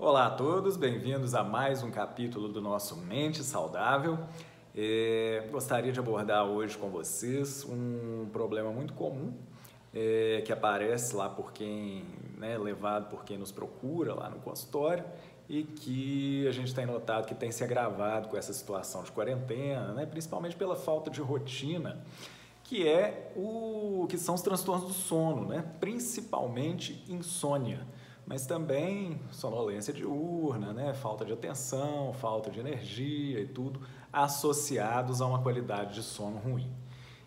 Olá a todos, bem-vindos a mais um capítulo do nosso Mente Saudável. Gostaria de abordar hoje com vocês um problema muito comum que aparece lá por quem, levado por quem nos procura lá no consultório e que a gente tem notado que tem se agravado com essa situação de quarentena, principalmente pela falta de rotina, que são os transtornos do sono, principalmente insônia, mas também sonolência diurna, falta de atenção, falta de energia e tudo associados a uma qualidade de sono ruim.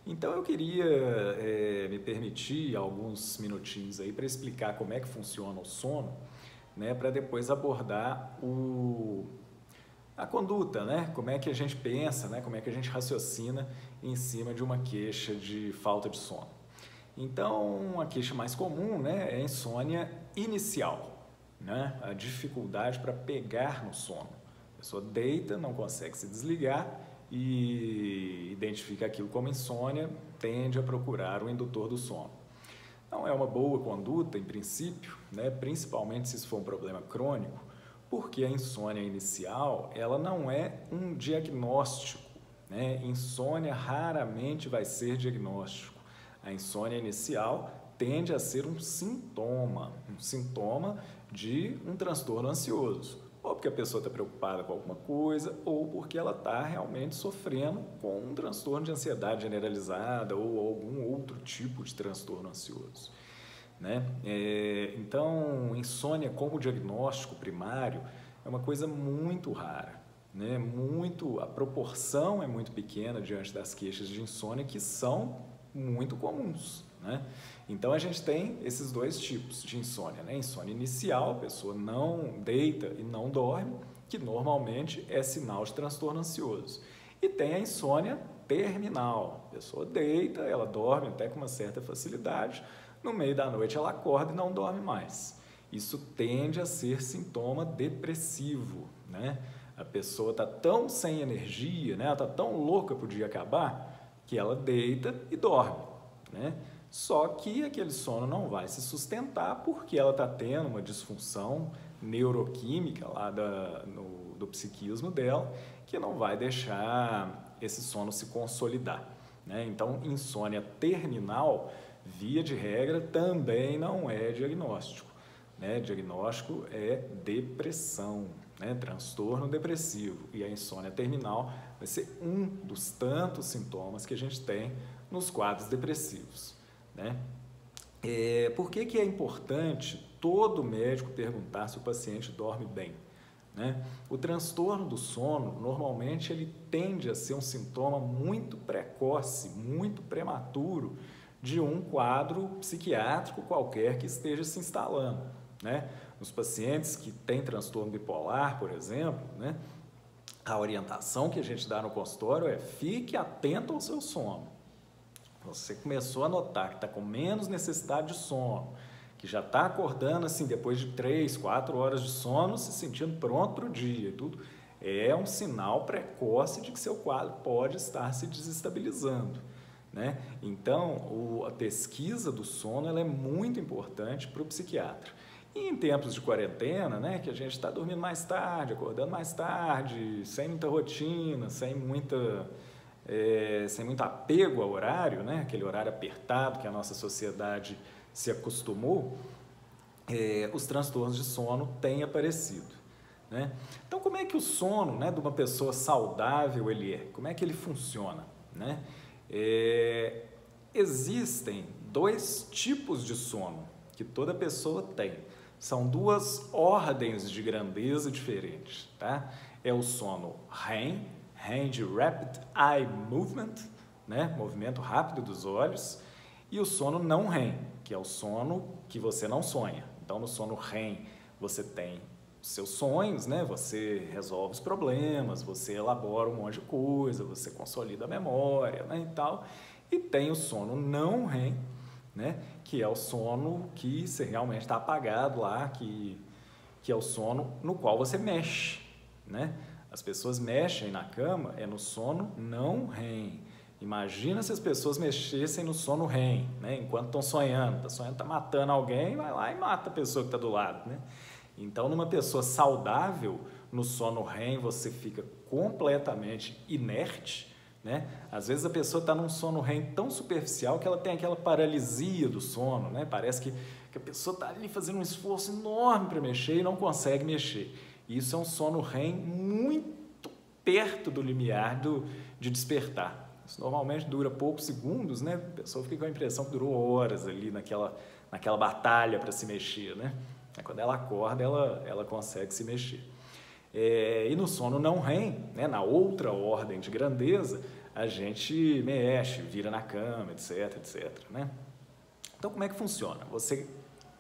Então eu queria me permitir alguns minutinhos aí para explicar como é que funciona o sono, para depois abordar a conduta, como é que a gente pensa, como é que a gente raciocina em cima de uma queixa de falta de sono. Então, a queixa mais comum é a insônia inicial, a dificuldade para pegar no sono. A pessoa deita, não consegue se desligar e identifica aquilo como insônia, tende a procurar o indutor do sono. Não é uma boa conduta, em princípio, principalmente se isso for um problema crônico, porque a insônia inicial ela não é um diagnóstico. Insônia raramente vai ser diagnóstico. A insônia inicial tende a ser um sintoma de um transtorno ansioso, ou porque a pessoa está preocupada com alguma coisa, ou porque ela está realmente sofrendo com um transtorno de ansiedade generalizada ou algum outro tipo de transtorno ansioso. Então, insônia como diagnóstico primário é uma coisa muito rara. A proporção é muito pequena diante das queixas de insônia que são muito comuns. Então a gente tem esses dois tipos de insônia, insônia inicial, a pessoa não deita e não dorme, que normalmente é sinal de transtorno ansioso. E tem a insônia terminal, a pessoa deita, ela dorme até com uma certa facilidade, no meio da noite ela acorda e não dorme mais. Isso tende a ser sintoma depressivo, A pessoa está tão sem energia, ela está tão louca para o dia acabar, que ela deita e dorme, Só que aquele sono não vai se sustentar porque ela está tendo uma disfunção neuroquímica lá do psiquismo dela, que não vai deixar esse sono se consolidar, Então, insônia terminal, via de regra, também não é diagnóstico, Diagnóstico é depressão, transtorno depressivo, e a insônia terminal vai ser um dos tantos sintomas que a gente tem nos quadros depressivos. Por que é importante todo médico perguntar se o paciente dorme bem? O transtorno do sono, normalmente, ele tende a ser um sintoma muito precoce, muito prematuro de um quadro psiquiátrico qualquer que esteja se instalando. Nos pacientes que têm transtorno bipolar, por exemplo, a orientação que a gente dá no consultório é: fique atento ao seu sono. Você começou a notar que está com menos necessidade de sono, que já está acordando assim depois de 3, 4 horas de sono, se sentindo pronto para o dia e tudo, é um sinal precoce de que seu quadro pode estar se desestabilizando. Então, a pesquisa do sono ela é muito importante para o psiquiatra. E em tempos de quarentena, que a gente está dormindo mais tarde, acordando mais tarde, sem muita rotina, sem muito apego ao horário, aquele horário apertado que a nossa sociedade se acostumou, os transtornos de sono têm aparecido. Então, como é que o sono de uma pessoa saudável ele é? Como é que ele funciona? Existem dois tipos de sono que toda pessoa tem. São duas ordens de grandeza diferentes. É o sono REM, Hand Rapid Eye Movement, movimento rápido dos olhos, e o sono não REM, que é o sono que você não sonha. Então, no sono REM, você tem seus sonhos, você resolve os problemas, você elabora um monte de coisa, você consolida a memória, e tal. E tem o sono não REM, que é o sono que você realmente está apagado lá, que é o sono no qual você mexe, As pessoas mexem na cama, é no sono não REM. Imagina se as pessoas mexessem no sono REM, enquanto estão sonhando. Está sonhando, está matando alguém, vai lá e mata a pessoa que está do lado, Então, numa pessoa saudável, no sono REM você fica completamente inerte, né? Às vezes a pessoa está num sono REM tão superficial que ela tem aquela paralisia do sono, né? Parece que a pessoa está ali fazendo um esforço enorme para mexer e não consegue mexer. Isso é um sono REM muito perto do limiar de despertar. Isso normalmente dura poucos segundos, né? A pessoa fica com a impressão que durou horas ali naquela batalha para se mexer, né? Quando ela acorda, ela consegue se mexer. E no sono não REM, né? Na outra ordem de grandeza, a gente mexe, vira na cama, etc, etc, né? Então, como é que funciona? Você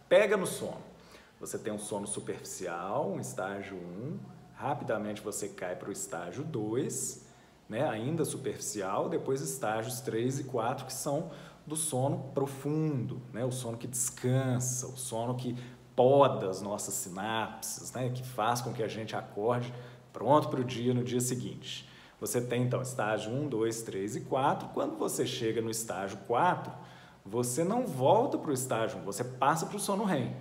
pega no sono, você tem um sono superficial, um estágio 1, rapidamente você cai para o estágio 2, né, ainda superficial, depois estágios 3 e 4, que são do sono profundo, né, o sono que descansa, o sono que poda as nossas sinapses, né, que faz com que a gente acorde pronto para o dia no dia seguinte. Você tem, então, estágio 1, 2, 3 e 4. Quando você chega no estágio 4, você não volta para o estágio 1, você passa para o sono REM.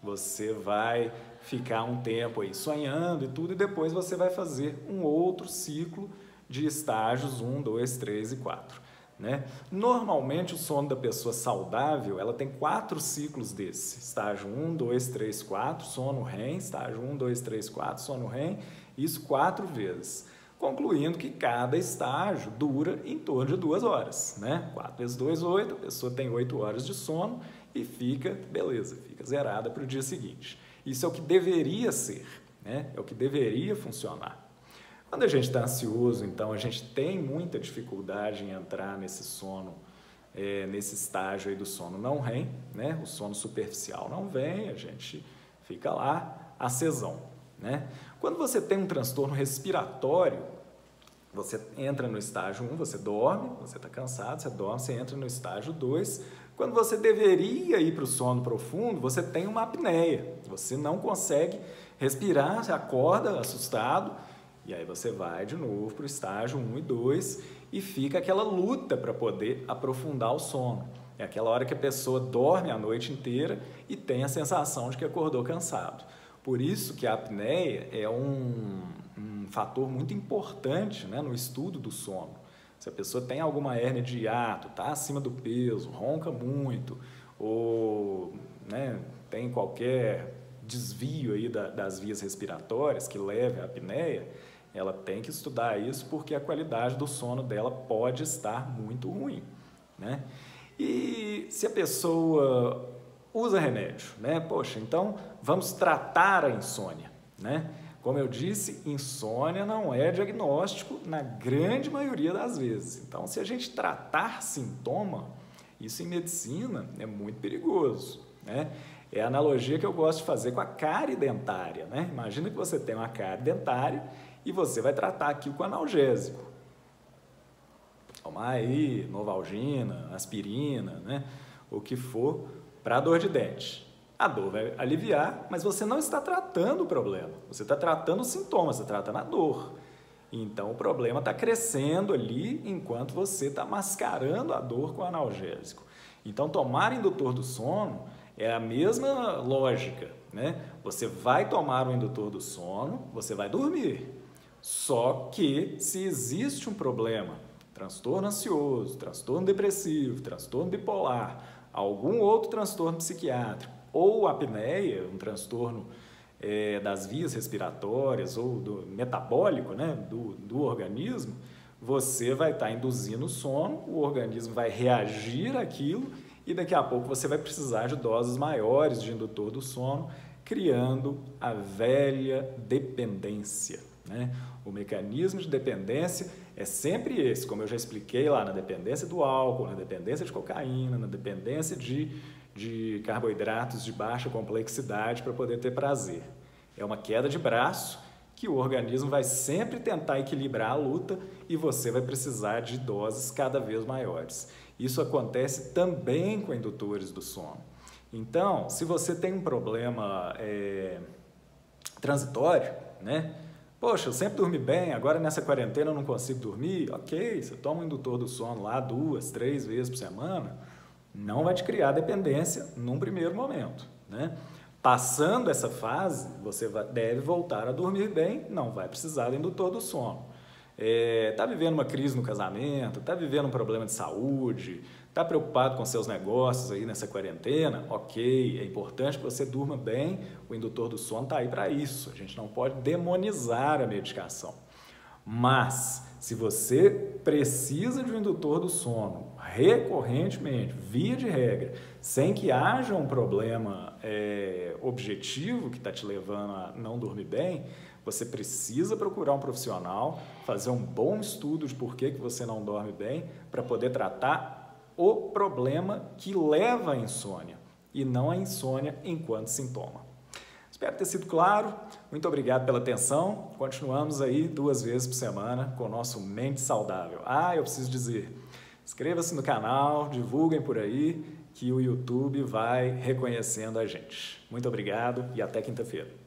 Você vai ficar um tempo aí sonhando e tudo, e depois você vai fazer um outro ciclo de estágios 1, 2, 3 e 4. Né? Normalmente o sono da pessoa saudável, ela tem 4 ciclos desse. Estágio 1, 2, 3, 4, sono REM, estágio 1, 2, 3, 4, sono REM, isso 4 vezes. Concluindo que cada estágio dura em torno de 2 horas. Né? 4 vezes 2, 8, a pessoa tem 8 horas de sono e fica, beleza, fica zerada para o dia seguinte. Isso é o que deveria ser, né? É o que deveria funcionar. Quando a gente está ansioso, então, a gente tem muita dificuldade em entrar nesse sono, nesse estágio aí do sono não REM, né? O sono superficial não vem, a gente fica lá, acesão, né? Quando você tem um transtorno respiratório, você entra no estágio 1, você dorme, você está cansado, você dorme, você entra no estágio 2. Quando você deveria ir para o sono profundo, você tem uma apneia, você não consegue respirar, você acorda assustado, e aí você vai de novo para o estágio 1 e 2 e fica aquela luta para poder aprofundar o sono. É aquela hora que a pessoa dorme a noite inteira e tem a sensação de que acordou cansado. Por isso que a apneia é um fator muito importante, né, no estudo do sono. Se a pessoa tem alguma hérnia de hiato, está acima do peso, ronca muito, ou, né, tem qualquer desvio aí das vias respiratórias que leve à apneia, ela tem que estudar isso porque a qualidade do sono dela pode estar muito ruim, né? E se a pessoa usa remédio, né? Poxa, então vamos tratar a insônia, né? Como eu disse, insônia não é diagnóstico na grande maioria das vezes. Então, se a gente tratar sintoma, isso em medicina é muito perigoso, né? É a analogia que eu gosto de fazer com a cárie dentária, né? Imagina que você tem uma cárie dentária e você vai tratar aquilo com analgésico. Tomar aí Novalgina, aspirina, né? O que for para dor de dente. A dor vai aliviar, mas você não está tratando o problema. Você está tratando os sintomas, você está tratando a dor. Então, o problema está crescendo ali enquanto você está mascarando a dor com o analgésico. Então, tomar indutor do sono é a mesma lógica, né? Você vai tomar o indutor do sono, você vai dormir. Só que, se existe um problema, transtorno ansioso, transtorno depressivo, transtorno bipolar, algum outro transtorno psiquiátrico, ou apneia, um transtorno das vias respiratórias ou do metabólico, né, do organismo, você vai estar induzindo o sono, o organismo vai reagir àquilo e daqui a pouco você vai precisar de doses maiores de indutor do sono, criando a velha dependência, né? O mecanismo de dependência é sempre esse, como eu já expliquei lá, na dependência do álcool, na dependência de cocaína, na dependência de carboidratos de baixa complexidade para poder ter prazer. É uma queda de braço que o organismo vai sempre tentar equilibrar a luta e você vai precisar de doses cada vez maiores. Isso acontece também com indutores do sono. Então, se você tem um problema transitório, né? Poxa, eu sempre dormi bem, agora nessa quarentena eu não consigo dormir. Ok, você toma um indutor do sono lá 2, 3 vezes por semana, não vai te criar dependência num primeiro momento, né? Passando essa fase, você deve voltar a dormir bem, não vai precisar do indutor do sono. Está vivendo uma crise no casamento, está vivendo um problema de saúde, está preocupado com seus negócios aí nessa quarentena? Ok, é importante que você durma bem, o indutor do sono está aí para isso. A gente não pode demonizar a medicação. Mas, se você precisa de um indutor do sono recorrentemente, via de regra, sem que haja um problema objetivo que está te levando a não dormir bem, você precisa procurar um profissional, fazer um bom estudo de por que você não dorme bem, para poder tratar o problema que leva à insônia, e não a insônia enquanto sintoma. Espero ter sido claro. Muito obrigado pela atenção. Continuamos aí 2 vezes por semana com o nosso Mente Saudável. Eu preciso dizer, inscreva-se no canal, divulguem por aí, que o YouTube vai reconhecendo a gente. Muito obrigado e até quinta-feira.